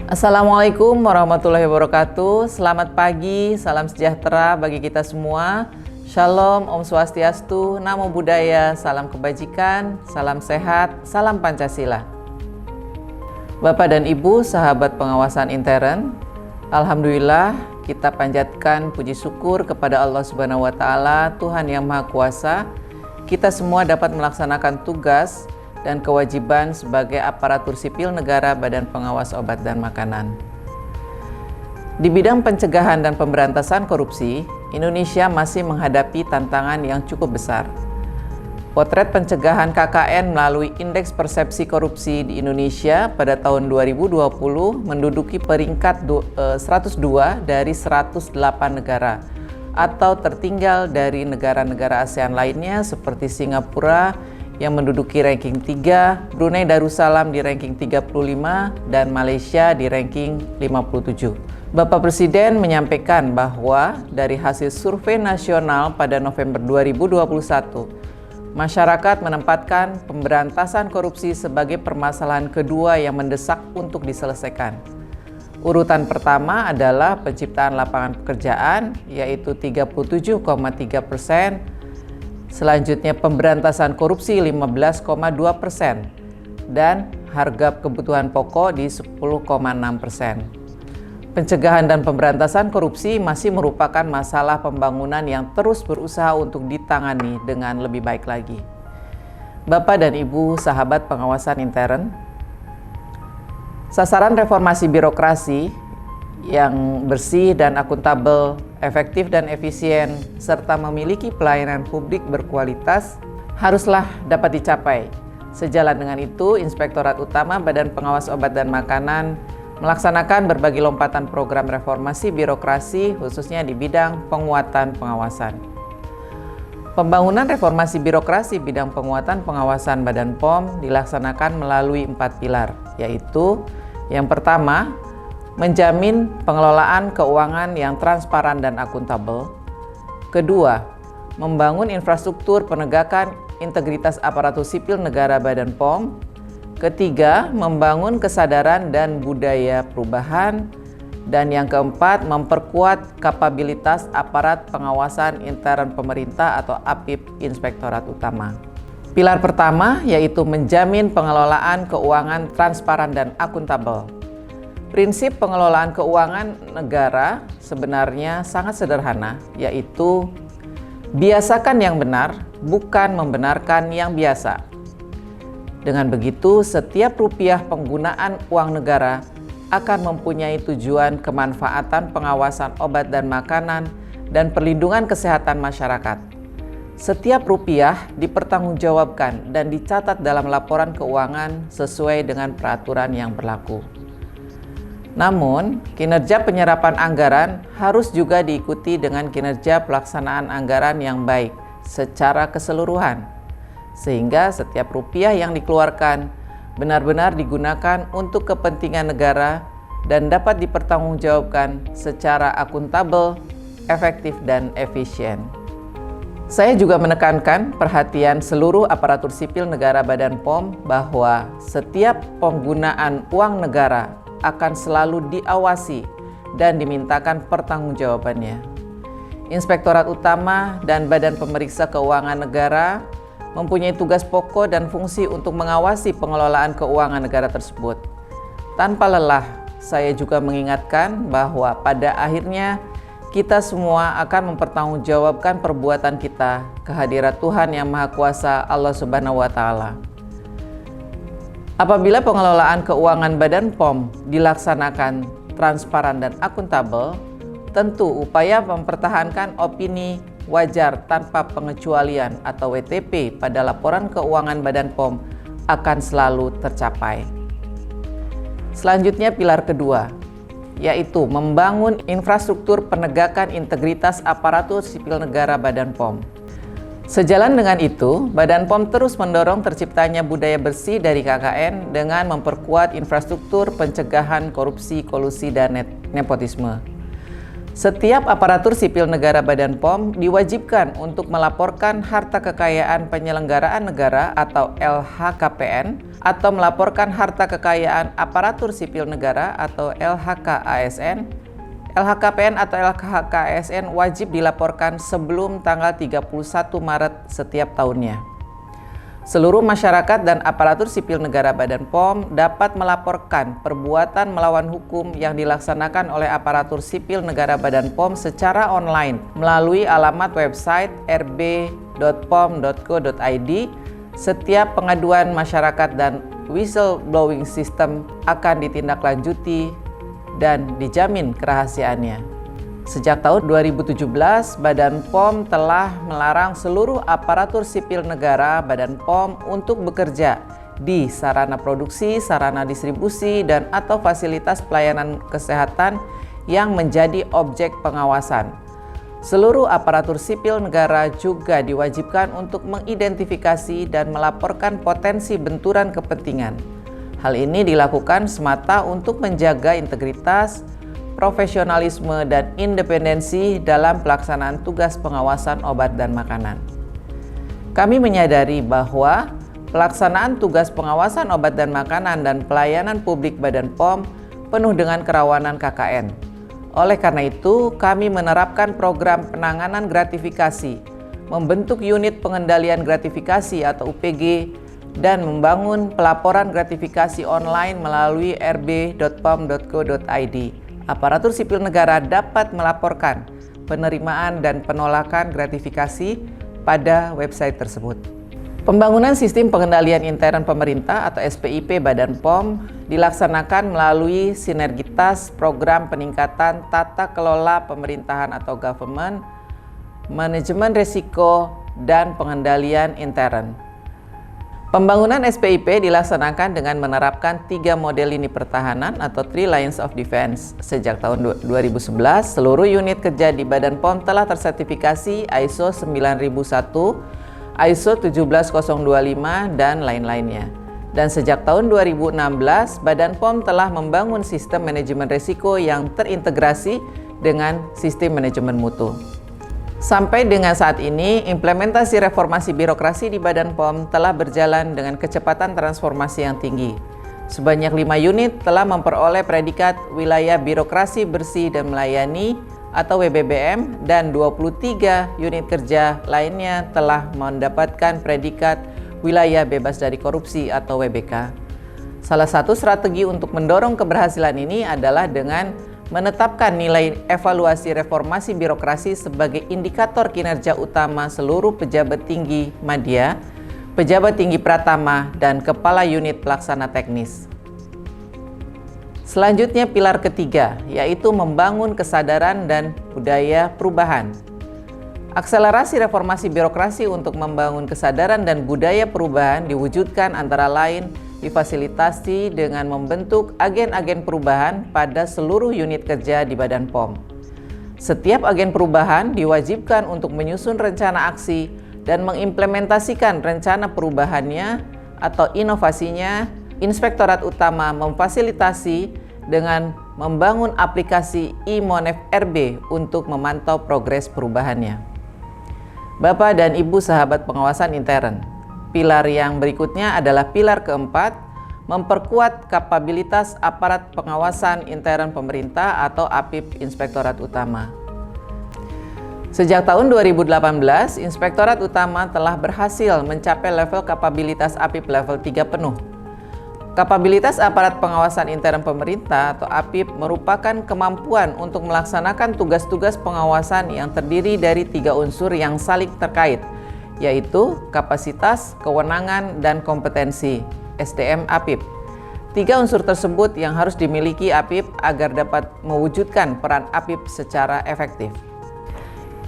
Assalamualaikum warahmatullahi wabarakatuh. Selamat pagi, salam sejahtera bagi kita semua. Shalom, Om Swastiastu, Namo Buddhaya, salam kebajikan, salam sehat, salam Pancasila. Bapak dan Ibu, sahabat pengawasan intern, alhamdulillah kita panjatkan puji syukur kepada Allah Subhanahu wa Ta'ala, Tuhan yang Maha Kuasa. Kita semua dapat melaksanakan tugas dan kewajiban sebagai aparatur sipil negara Badan Pengawas Obat dan Makanan. Di bidang pencegahan dan pemberantasan korupsi, Indonesia masih menghadapi tantangan yang cukup besar. Potret pencegahan KKN melalui Indeks Persepsi Korupsi di Indonesia pada tahun 2020 menduduki peringkat 102 dari 108 negara, atau tertinggal dari negara-negara ASEAN lainnya seperti Singapura yang menduduki ranking 3, Brunei Darussalam di ranking 35, dan Malaysia di ranking 57. Bapak Presiden menyampaikan bahwa dari hasil survei nasional pada November 2021, masyarakat menempatkan pemberantasan korupsi sebagai permasalahan kedua yang mendesak untuk diselesaikan. Urutan pertama adalah penciptaan lapangan pekerjaan, yaitu 37,3%, selanjutnya pemberantasan korupsi 15,2%, dan harga kebutuhan pokok di 10,6%. Pencegahan dan pemberantasan korupsi masih merupakan masalah pembangunan yang terus berusaha untuk ditangani dengan lebih baik lagi. Bapak dan Ibu sahabat pengawasan intern, sasaran reformasi birokrasi yang bersih dan akuntabel, efektif dan efisien, serta memiliki pelayanan publik berkualitas haruslah dapat dicapai. Sejalan dengan itu, Inspektorat Utama Badan Pengawas Obat dan Makanan melaksanakan berbagai lompatan program reformasi birokrasi khususnya di bidang penguatan pengawasan. Pembangunan reformasi birokrasi bidang penguatan pengawasan Badan POM dilaksanakan melalui 4 pilar, yaitu yang pertama, menjamin pengelolaan keuangan yang transparan dan akuntabel. Kedua, membangun infrastruktur penegakan integritas aparatur sipil negara Badan POM. Ketiga, membangun kesadaran dan budaya perubahan. Dan yang keempat, memperkuat kapabilitas aparat pengawasan intern pemerintah atau APIP Inspektorat Utama. Pilar pertama yaitu menjamin pengelolaan keuangan transparan dan akuntabel. Prinsip pengelolaan keuangan negara sebenarnya sangat sederhana, yaitu biasakan yang benar, bukan membenarkan yang biasa. Dengan begitu, setiap rupiah penggunaan uang negara akan mempunyai tujuan kemanfaatan pengawasan obat dan makanan dan perlindungan kesehatan masyarakat. Setiap rupiah dipertanggungjawabkan dan dicatat dalam laporan keuangan sesuai dengan peraturan yang berlaku. Namun, kinerja penyerapan anggaran harus juga diikuti dengan kinerja pelaksanaan anggaran yang baik secara keseluruhan, sehingga setiap rupiah yang dikeluarkan benar-benar digunakan untuk kepentingan negara dan dapat dipertanggungjawabkan secara akuntabel, efektif, dan efisien. Saya juga menekankan perhatian seluruh aparatur sipil negara Badan POM bahwa setiap penggunaan uang negara akan selalu diawasi dan dimintakan pertanggungjawabannya. Inspektorat Utama dan Badan Pemeriksa Keuangan Negara mempunyai tugas pokok dan fungsi untuk mengawasi pengelolaan keuangan negara tersebut. Tanpa lelah, saya juga mengingatkan bahwa pada akhirnya kita semua akan mempertanggungjawabkan perbuatan kita ke hadirat Tuhan Yang Maha Kuasa Allah Subhanahu wa Ta'ala. Apabila pengelolaan keuangan Badan POM dilaksanakan transparan dan akuntabel, tentu upaya mempertahankan opini wajar tanpa pengecualian atau WTP pada laporan keuangan Badan POM akan selalu tercapai. Selanjutnya pilar kedua, yaitu membangun infrastruktur penegakan integritas aparatur sipil negara Badan POM. Sejalan dengan itu, Badan POM terus mendorong terciptanya budaya bersih dari KKN dengan memperkuat infrastruktur pencegahan korupsi, kolusi, dan nepotisme. Setiap aparatur sipil negara Badan POM diwajibkan untuk melaporkan harta kekayaan penyelenggaraan negara atau LHKPN atau melaporkan harta kekayaan aparatur sipil negara atau LHKASN. LHKPN atau LHKASN wajib dilaporkan sebelum tanggal 31 Maret setiap tahunnya. Seluruh masyarakat dan aparatur sipil negara Badan POM dapat melaporkan perbuatan melawan hukum yang dilaksanakan oleh aparatur sipil negara Badan POM secara online melalui alamat website rb.pom.go.id. Setiap pengaduan masyarakat dan whistleblowing system akan ditindaklanjuti dan dijamin kerahasiaannya. Sejak tahun 2017, Badan POM telah melarang seluruh aparatur sipil negara Badan POM untuk bekerja di sarana produksi, sarana distribusi, dan atau fasilitas pelayanan kesehatan yang menjadi objek pengawasan. Seluruh aparatur sipil negara juga diwajibkan untuk mengidentifikasi dan melaporkan potensi benturan kepentingan. Hal ini dilakukan semata untuk menjaga integritas, profesionalisme, dan independensi dalam pelaksanaan tugas pengawasan obat dan makanan. Kami menyadari bahwa pelaksanaan tugas pengawasan obat dan makanan dan pelayanan publik Badan POM penuh dengan kerawanan KKN. Oleh karena itu, kami menerapkan program penanganan gratifikasi, membentuk unit pengendalian gratifikasi atau UPG, dan membangun pelaporan gratifikasi online melalui rb.pom.go.id. Aparatur sipil negara dapat melaporkan penerimaan dan penolakan gratifikasi pada website tersebut. Pembangunan sistem pengendalian intern pemerintah atau SPIP Badan POM dilaksanakan melalui sinergitas program peningkatan tata kelola pemerintahan atau government, manajemen risiko, dan pengendalian intern. Pembangunan SPIP dilaksanakan dengan menerapkan 3 model lini pertahanan atau 3 lines of defense. Sejak tahun 2011, seluruh unit kerja di Badan POM telah tersertifikasi ISO 9001, ISO 17025, dan lain-lainnya. Dan sejak tahun 2016, Badan POM telah membangun sistem manajemen risiko yang terintegrasi dengan sistem manajemen mutu. Sampai dengan saat ini, implementasi reformasi birokrasi di Badan POM telah berjalan dengan kecepatan transformasi yang tinggi. Sebanyak 5 unit telah memperoleh predikat Wilayah Birokrasi Bersih dan Melayani atau WBBM, dan 23 unit kerja lainnya telah mendapatkan predikat Wilayah Bebas dari Korupsi atau WBK. Salah satu strategi untuk mendorong keberhasilan ini adalah dengan menetapkan nilai evaluasi reformasi birokrasi sebagai indikator kinerja utama seluruh pejabat tinggi madya, pejabat tinggi pratama, dan kepala unit pelaksana teknis. Selanjutnya pilar ketiga, yaitu membangun kesadaran dan budaya perubahan. Akselerasi reformasi birokrasi untuk membangun kesadaran dan budaya perubahan diwujudkan antara lain difasilitasi dengan membentuk agen-agen perubahan pada seluruh unit kerja di Badan POM. Setiap agen perubahan diwajibkan untuk menyusun rencana aksi dan mengimplementasikan rencana perubahannya atau inovasinya. Inspektorat Utama memfasilitasi dengan membangun aplikasi e-Monef RB untuk memantau progres perubahannya. Bapak dan Ibu sahabat pengawasan intern, pilar yang berikutnya adalah pilar keempat, memperkuat kapabilitas aparat pengawasan intern pemerintah atau APIP Inspektorat Utama. Sejak tahun 2018, Inspektorat Utama telah berhasil mencapai level kapabilitas APIP level 3 penuh. Kapabilitas aparat pengawasan intern pemerintah atau APIP merupakan kemampuan untuk melaksanakan tugas-tugas pengawasan yang terdiri dari 3 unsur yang saling terkait, yaitu kapasitas, kewenangan, dan kompetensi SDM APIP. 3 unsur tersebut yang harus dimiliki APIP agar dapat mewujudkan peran APIP secara efektif.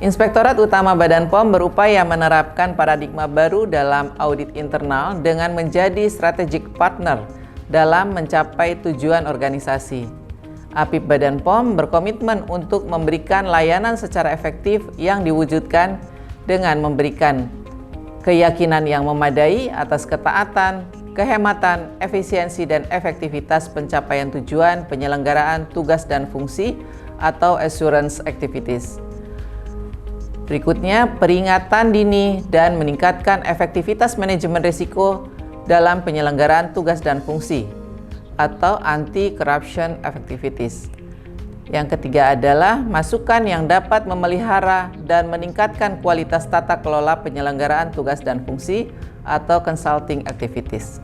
Inspektorat Utama Badan POM berupaya menerapkan paradigma baru dalam audit internal dengan menjadi strategic partner dalam mencapai tujuan organisasi. APIP Badan POM berkomitmen untuk memberikan layanan secara efektif yang diwujudkan dengan memberikan keyakinan yang memadai atas ketaatan, kehematan, efisiensi, dan efektivitas pencapaian tujuan penyelenggaraan tugas dan fungsi atau assurance activities. Berikutnya, peringatan dini dan meningkatkan efektivitas manajemen risiko dalam penyelenggaraan tugas dan fungsi atau anti-corruption activities. Yang ketiga adalah masukan yang dapat memelihara dan meningkatkan kualitas tata kelola penyelenggaraan tugas dan fungsi atau consulting activities.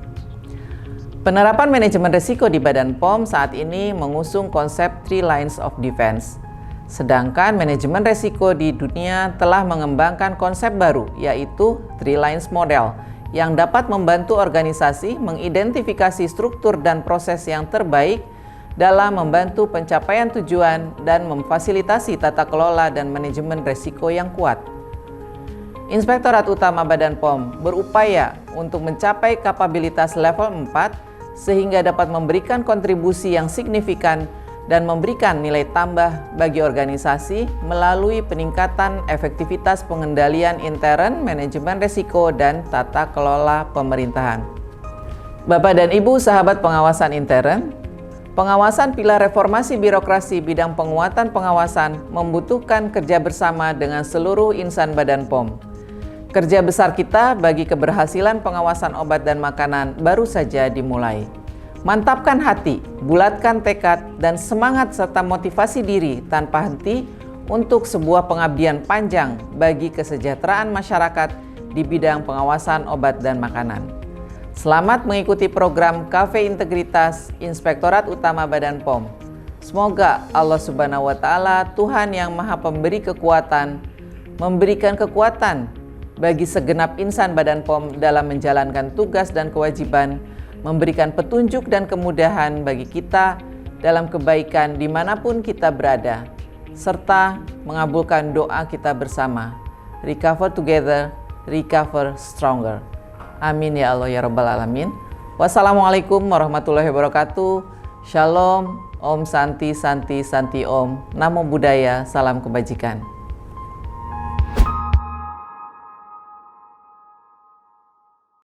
Penerapan manajemen risiko di Badan POM saat ini mengusung konsep 3 lines of defense. Sedangkan manajemen risiko di dunia telah mengembangkan konsep baru, yaitu 3 lines model, yang dapat membantu organisasi mengidentifikasi struktur dan proses yang terbaik dalam membantu pencapaian tujuan dan memfasilitasi tata kelola dan manajemen risiko yang kuat. Inspektorat Utama Badan POM berupaya untuk mencapai kapabilitas level 4 sehingga dapat memberikan kontribusi yang signifikan dan memberikan nilai tambah bagi organisasi melalui peningkatan efektivitas pengendalian intern, manajemen risiko, dan tata kelola pemerintahan. Bapak dan Ibu sahabat pengawasan intern, pengawasan pilar reformasi birokrasi bidang penguatan pengawasan membutuhkan kerja bersama dengan seluruh insan Badan POM. Kerja besar kita bagi keberhasilan pengawasan obat dan makanan baru saja dimulai. Mantapkan hati, bulatkan tekad, dan semangat serta motivasi diri tanpa henti untuk sebuah pengabdian panjang bagi kesejahteraan masyarakat di bidang pengawasan obat dan makanan. Selamat mengikuti program Cafe Integritas Inspektorat Utama Badan POM. Semoga Allah Subhanahu wa Ta'ala, Tuhan yang Maha Pemberi kekuatan, memberikan kekuatan bagi segenap insan Badan POM dalam menjalankan tugas dan kewajiban, memberikan petunjuk dan kemudahan bagi kita dalam kebaikan dimanapun kita berada, serta mengabulkan doa kita bersama. Recover together, recover stronger. Amin ya Allah ya Rabbal Alamin. Wassalamualaikum warahmatullahi wabarakatuh. Shalom, Om Santi Santi Santi Om. Namo Buddhaya, salam kebajikan.